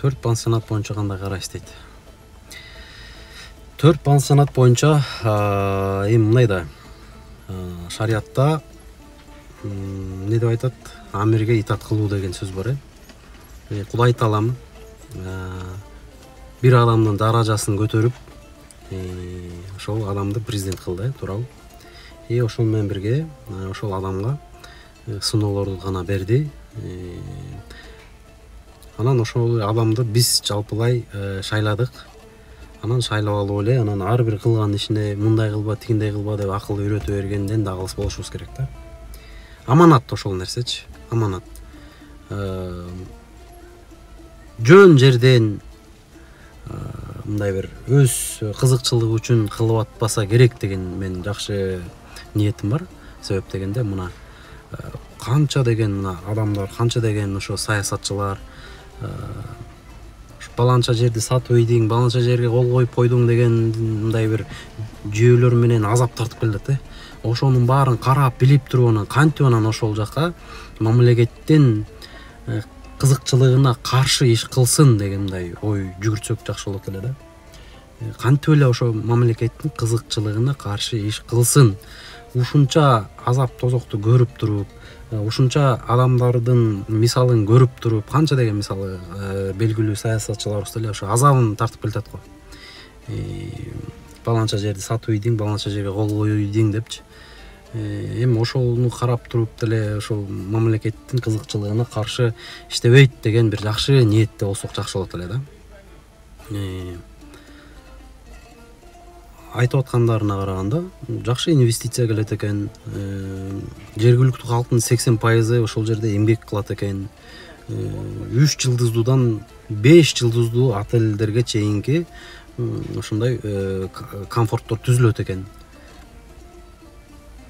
4 пансионат боюнча кандай карайсыз дейт. 4 пансионат боюнча эми мындай да, шариатта эмне деп айтат? Амирге итаат кылуу деген сөз бар. Кудай таалам бир адамдын даражасын көтөрүп, ошол адамды президент кылды, туурабы? Ошол менен бирге ошол адамга сыноолорду гана берди. Анан ошол адамды биз жалпылай шайладык. Анан шайлап алып эле, анан ар бир кылган ишине мындай кылба, тигиндей кылба деп акыл үйрөтө бергенден да калыс болушубуз керек да. Аманат ошол нерсечи, аманат. Жөн жерден мындай бир өз кызыкчылыгы үчүн кылып атпаса керек деген мен жакшы ниетим бар. Себеп дегенде мына канча деген мына адамдар, канча деген ошо саясатчылар баланча жерди сатып ийдиң, баланча жерге кол коюп койдуң деген мындай бир жүйөлөр менен азап тартып келет. Ошонун баарын карап билип туруп анан кантип анан ошол жака мамлекеттин кызыкчылыгына каршы иш кылсын деген мындай ой жүгүртсөк жакшы болот эле да. Кантип эле ошо мамлекеттин кызыкчылыгына каршы иш кылсын. Ушунча азап тозокту көрүп туруп, ушунча адамдардын мисалын көрүп туруп, канча деген мисалы белгилүү саясатчыларыбыз деле ошо азабын тартып келатат го. Баланча жерди сатып ийдиң, баланча жерге кол коюп ийдиң депчи. Эми ошону карап туруп деле ошол мамлекеттин кызыкчылыгына каршы иштебейт деген бир жакшы ниетте болсок жакшы болот эле да. Айтып аткандарына караганда жакшы инвестиция келет экен. Жергиликтүү калктын 80% ошол жерде эмгек кылат экен. 3 жылдыздуудан 5 жылдыздуу отелдерге чейинки ошондой комфорттор түзүлөт экен.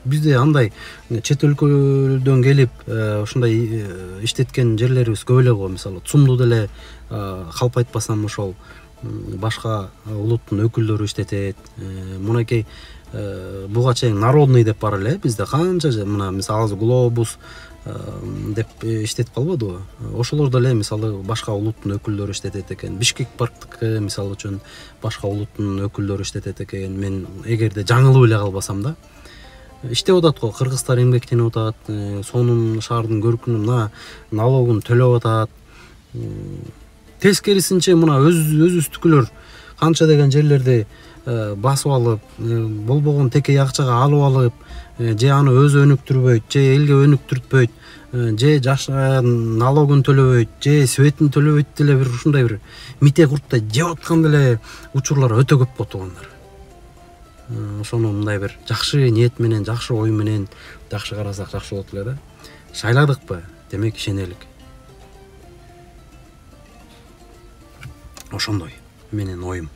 Бизде андай чет өлкөдөн келип ошондой иштеткен жерлерибиз көп эле го. Мисалы ЦУМду деле калп айтпасам ошол башка улуттун өкүлдөрү иштетет. Мынакей буга чейин народный деп бар эле бизде канча мына мисалы глобус деп иштетип калбадыбы? Ошолор деле мисалы башка улуттун өкүлдөрү иштетет экен. Бишкек парктыкы мисалы үчүн башка улуттун өкүлдөрү иштетет экен. Мен эгерде жаңылып эле калбасам да. Иштеп атат го, кыргыздар эмгектенип атат, сонун шаардын көркүнү мына налогун төлөп атат. Тескерисинче мына өзүбүздүкүлөр канча деген жерлерди басып алып, болбогон текей акчага алып алып, же аны өзү өнүктүрбөйт, же элге өнүктүртпөйт, же жаша налогун төлөбөйт, же светин төлөбөйт деле бир ушундай бир мите курттай жеп аткан деле учурлар өтө көп болуп туугандар. Ошону мындай бир жакшы ниет менен, жакшы ой менен жакшы карасак жакшы болот эле да. Шайладыкпы? Демек ишенелик. Ошондой менин оюм.